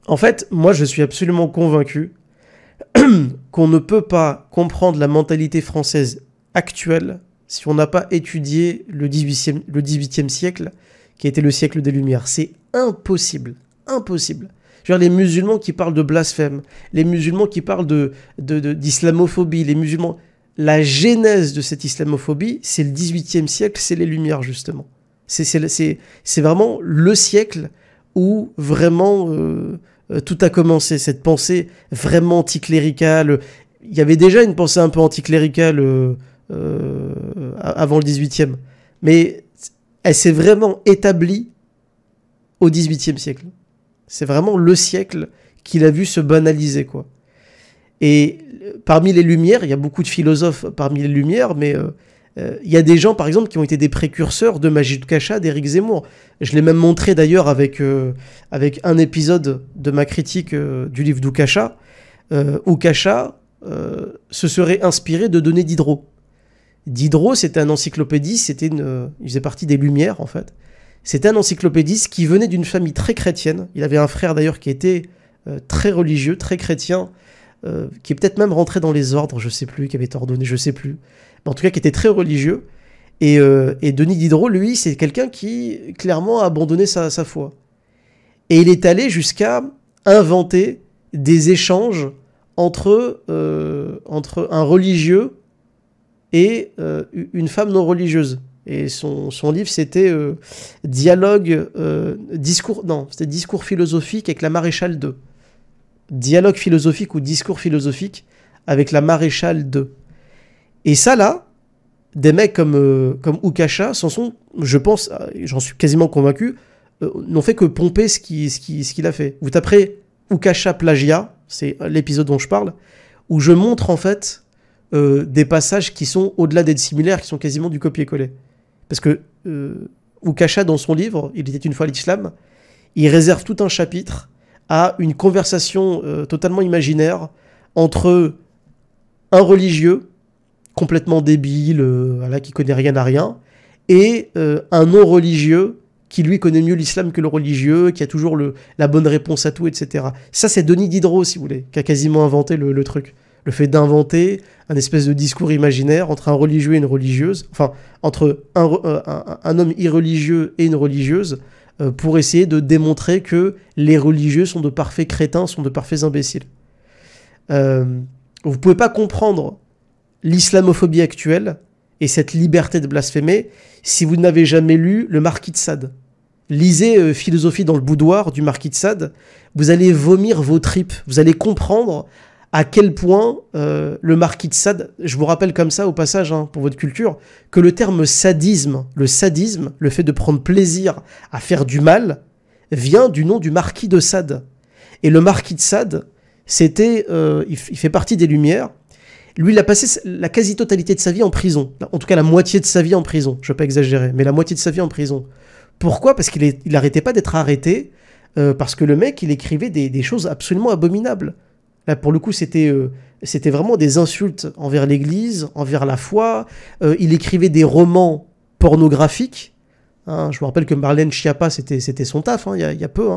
En fait, moi, je suis absolument convaincu qu'on ne peut pas comprendre la mentalité française actuelle si on n'a pas étudié le 18e siècle, qui a été le siècle des Lumières. C'est impossible. Impossible. Je veux dire, les musulmans qui parlent de blasphème, les musulmans qui parlent d'islamophobie, les musulmans... La genèse de cette islamophobie, c'est le 18e siècle, c'est les Lumières, justement. C'est vraiment le siècle où vraiment tout a commencé, cette pensée vraiment anticléricale. Il y avait déjà une pensée un peu anticléricale avant le 18e, mais elle s'est vraiment établie au 18e siècle. C'est vraiment le siècle qu'il a vu se banaliser, quoi. Et parmi les Lumières, il y a beaucoup de philosophes parmi les Lumières, mais il y a des gens, par exemple, qui ont été des précurseurs de Majid Kasha, d'Éric Zemmour. Je l'ai même montré d'ailleurs avec un épisode de ma critique du livre d'Oukasha. Oukasha se serait inspiré de données Diderot. Diderot, c'était un encyclopédiste, il faisait partie des Lumières, en fait. C'était un encyclopédiste qui venait d'une famille très chrétienne. Il avait un frère, d'ailleurs, qui était très religieux, très chrétien, qui est peut-être même rentré dans les ordres, je sais plus, qui avait été ordonné, je sais plus. Mais en tout cas, qui était très religieux. Et Denis Diderot, lui, c'est quelqu'un qui, clairement, a abandonné sa foi. Et il est allé jusqu'à inventer des échanges entre un religieux et une femme non religieuse. Et son livre, c'était Discours philosophique avec la maréchale II. Dialogue philosophique ou discours philosophique avec la maréchale II. Et ça, là, des mecs comme Oukasha je pense, j'en suis quasiment convaincu, n'ont fait que pomper ce qu'il a fait. Vous taperez Oukasha plagiat, c'est l'épisode dont je parle, où je montre en fait des passages qui sont au-delà d'être similaires, qui sont quasiment du copier-coller. Parce que Oukasha, dans son livre, Il était une fois l'islam, il réserve tout un chapitre à une conversation totalement imaginaire entre un religieux complètement débile, qui connaît rien à rien, et un non-religieux qui lui connaît mieux l'islam que le religieux, qui a toujours la bonne réponse à tout, etc. Ça, c'est Denis Diderot, si vous voulez, qui a quasiment inventé le truc. Le fait d'inventer un espèce de discours imaginaire entre un religieux et une religieuse, enfin, entre un homme irreligieux et une religieuse, pour essayer de démontrer que les religieux sont de parfaits crétins, sont de parfaits imbéciles. Vous pouvez pas comprendre l'islamophobie actuelle et cette liberté de blasphémer si vous n'avez jamais lu le Marquis de Sade. Lisez Philosophie dans le boudoir du Marquis de Sade, vous allez vomir vos tripes, vous allez comprendre à quel point le Marquis de Sade, je vous rappelle comme ça au passage, pour votre culture, que le terme sadisme, le fait de prendre plaisir à faire du mal, vient du nom du Marquis de Sade. Et le Marquis de Sade, il fait partie des Lumières. Lui, il a passé la quasi-totalité de sa vie en prison. En tout cas, la moitié de sa vie en prison. Je ne vais pas exagérer, mais la moitié de sa vie en prison. Pourquoi ? Parce qu'il n'arrêtait pas d'être arrêté, parce que le mec, il écrivait des choses absolument abominables. Là, pour le coup, c'était vraiment des insultes envers l'Église, envers la foi. Il écrivait des romans pornographiques. Je me rappelle que Marlène Schiappa, c'était son taf, il y a peu.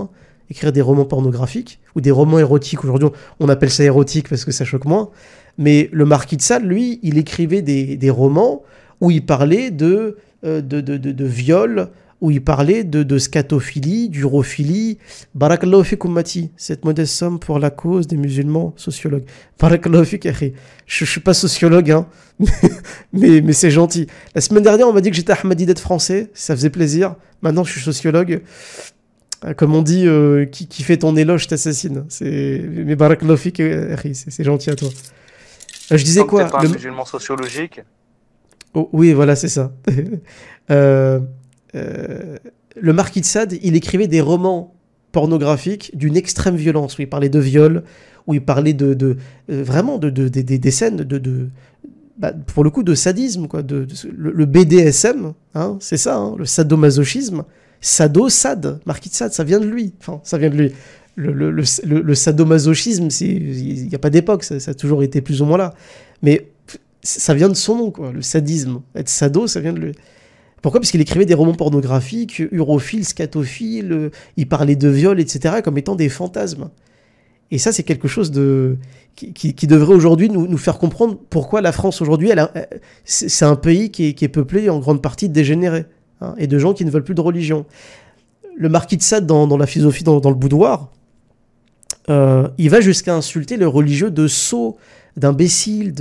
Écrire des romans pornographiques ou des romans érotiques. Aujourd'hui, on appelle ça érotique parce que ça choque moins. Mais le Marquis de Sade, lui, il écrivait des romans où il parlait de viol, où il parlait de scatophilie, d'urophilie. Barakallahu fikum mati, cette modeste somme pour la cause des musulmans sociologues. Barakallahu fik, akhi. Je suis pas sociologue, mais c'est gentil. La semaine dernière, on m'a dit que j'étais Ahmadiyya français, ça faisait plaisir. Maintenant, je suis sociologue. Comme on dit, qui fait ton éloge t'assassine. Mais barakallahu fik, akhi, c'est gentil à toi. Je disais quoi ? Pas un musulman sociologique. Oh, oui, voilà, c'est ça. Le Marquis de Sade, il écrivait des romans pornographiques d'une extrême violence, où il parlait de viol, où il parlait vraiment des scènes pour le coup de sadisme, quoi, le BDSM, c'est ça, le sadomasochisme. Sade, Marquis de Sade, ça vient de lui. Enfin, ça vient de lui. Le sadomasochisme, il n'y a pas d'époque, ça a toujours été plus ou moins là. Mais ça vient de son nom, quoi, le sadisme. Être sado, ça vient de lui. Pourquoi? Parce qu'il écrivait des romans pornographiques, urophiles, scatophiles, il parlait de viol, etc., comme étant des fantasmes. Et ça, c'est quelque chose qui devrait aujourd'hui nous faire comprendre pourquoi la France aujourd'hui, c'est un pays qui est peuplé en grande partie de dégénérés, hein, et de gens qui ne veulent plus de religion. Le marquis de Sade, dans la philosophie, dans le boudoir, il va jusqu'à insulter le religieux de sots, d'imbéciles,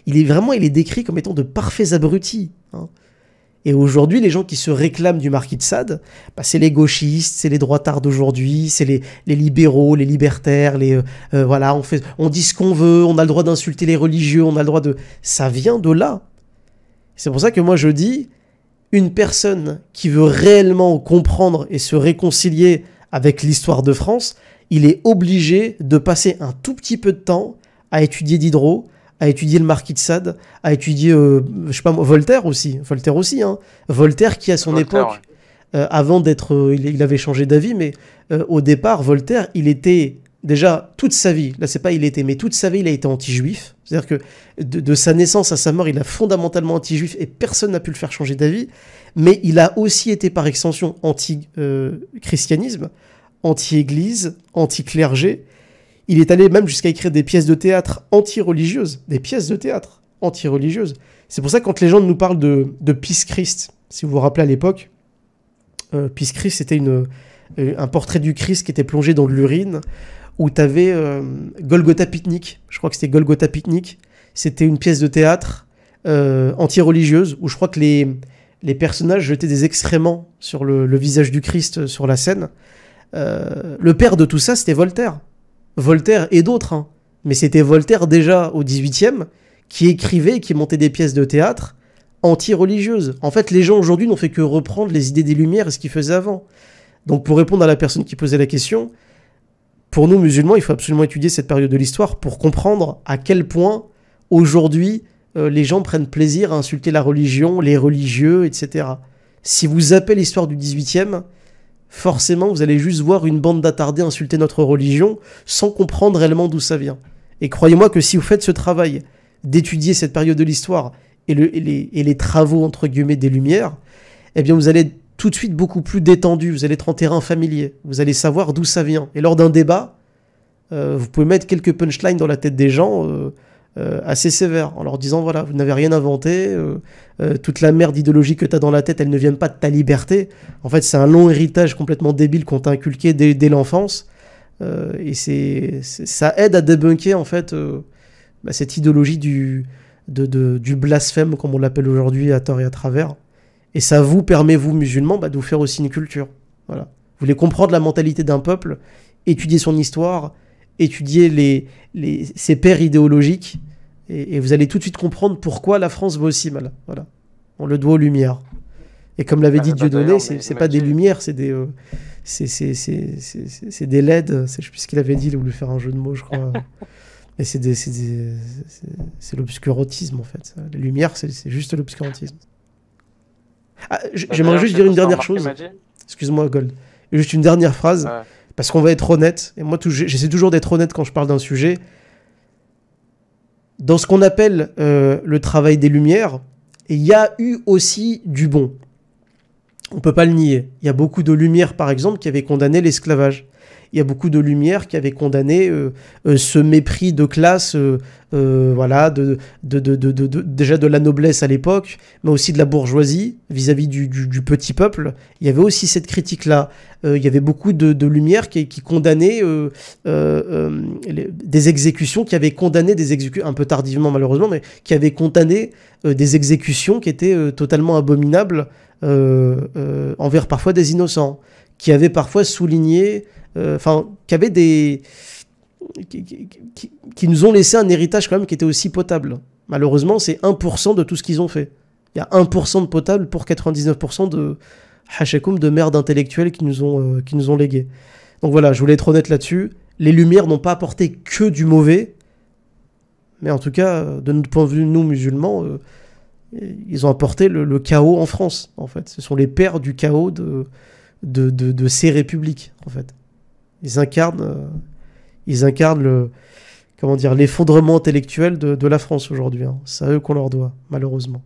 il est décrit comme étant de parfaits abrutis, hein. Et aujourd'hui, les gens qui se réclament du marquis de Sade, bah, c'est les gauchistes, c'est les droitards d'aujourd'hui, c'est les libéraux, les libertaires, voilà, on dit ce qu'on veut, on a le droit d'insulter les religieux, on a le droit de... Ça vient de là. C'est pour ça que moi je dis, une personne qui veut réellement comprendre et se réconcilier avec l'histoire de France, il est obligé de passer un tout petit peu de temps à étudier Diderot, à étudier le marquis de Sade, à étudier, je sais pas moi, Voltaire aussi, hein. Voltaire qui à son époque, avant d'être, il avait changé d'avis, mais au départ, Voltaire, il était déjà toute sa vie, là c'est pas il était, mais toute sa vie il a été anti-juif, c'est-à-dire que de sa naissance à sa mort, il a fondamentalement anti-juif et personne n'a pu le faire changer d'avis, mais il a aussi été par extension anti-christianisme, anti-église, anti-clergé. Il est allé même jusqu'à écrire des pièces de théâtre anti-religieuses. Des pièces de théâtre anti-religieuses. C'est pour ça que quand les gens nous parlent de Peace Christ, si vous vous rappelez à l'époque, Peace Christ, c'était un portrait du Christ qui était plongé dans de l'urine, où tu avais Golgotha Picnic. Je crois que c'était Golgotha Picnic. C'était une pièce de théâtre anti-religieuse, où je crois que les personnages jetaient des excréments sur le visage du Christ sur la scène. Le père de tout ça, c'était Voltaire. Voltaire et d'autres, hein. Mais c'était Voltaire déjà au XVIIIe qui écrivait et qui montait des pièces de théâtre anti-religieuses. En fait, les gens aujourd'hui n'ont fait que reprendre les idées des Lumières et ce qu'ils faisaient avant. Donc pour répondre à la personne qui posait la question, pour nous musulmans, il faut absolument étudier cette période de l'histoire pour comprendre à quel point aujourd'hui les gens prennent plaisir à insulter la religion, les religieux, etc. Si vous zappez l'histoire du XVIIIe, forcément, vous allez juste voir une bande d'attardés insulter notre religion sans comprendre réellement d'où ça vient. Et croyez-moi que si vous faites ce travail d'étudier cette période de l'histoire et les travaux, entre guillemets, des Lumières, eh bien, vous allez être tout de suite beaucoup plus détendu, vous allez être en terrain familier, vous allez savoir d'où ça vient. Et lors d'un débat, vous pouvez mettre quelques punchlines dans la tête des gens assez sévères, en leur disant, voilà, vous n'avez rien inventé, toute la merde idéologique que tu as dans la tête, elle ne vient pas de ta liberté. En fait, c'est un long héritage complètement débile qu'on t'a inculqué dès l'enfance. Et ça aide à débunker, en fait, cette idéologie du blasphème, comme on l'appelle aujourd'hui, à tort et à travers. Et ça vous permet, vous, musulmans, de vous faire aussi une culture. Voilà. Vous voulez comprendre la mentalité d'un peuple, étudier son histoire, étudier ses pères idéologiques, et vous allez tout de suite comprendre pourquoi la France va aussi mal. Voilà. On le doit aux Lumières. Et comme l'avait dit Dieudonné, c'est pas des Lumières, c'est des LED. Je sais plus ce qu'il avait dit, il a voulu faire un jeu de mots, je crois. Et c'est l'obscurantisme, en fait. Les Lumières, c'est juste l'obscurantisme. Ah, j'aimerais juste dire une dernière chose. Excuse-moi, Gold. Juste une dernière phrase. Ouais. Parce qu'on va être honnête. Et moi, j'essaie toujours d'être honnête quand je parle d'un sujet. Dans ce qu'on appelle le travail des Lumières, il y a eu aussi du bon. On ne peut pas le nier. Il y a beaucoup de Lumières, par exemple, qui avaient condamné l'esclavage. Il y a beaucoup de Lumières qui avaient condamné ce mépris de classe, voilà, déjà de la noblesse à l'époque, mais aussi de la bourgeoisie vis-à-vis du petit peuple. Il y avait aussi cette critique-là. Il y avait beaucoup de Lumières qui condamnaient des exécutions, qui avaient condamné des exécutions, un peu tardivement malheureusement, mais qui avaient condamné des exécutions qui étaient totalement abominables envers parfois des innocents, qui avaient parfois souligné... qui avaient qui nous ont laissé un héritage quand même qui était aussi potable. Malheureusement, c'est 1% de tout ce qu'ils ont fait. Il y a 1% de potable pour 99% de hachakoum, de merde intellectuelle qui nous ont légué. Donc voilà, je voulais être honnête là-dessus. Les Lumières n'ont pas apporté que du mauvais, mais en tout cas, de notre point de vue, nous, musulmans, ils ont apporté le chaos en France, en fait. Ce sont les pères du chaos de ces républiques, en fait. Ils incarnent l'effondrement intellectuel de la France aujourd'hui. Hein. C'est à eux qu'on leur doit, malheureusement.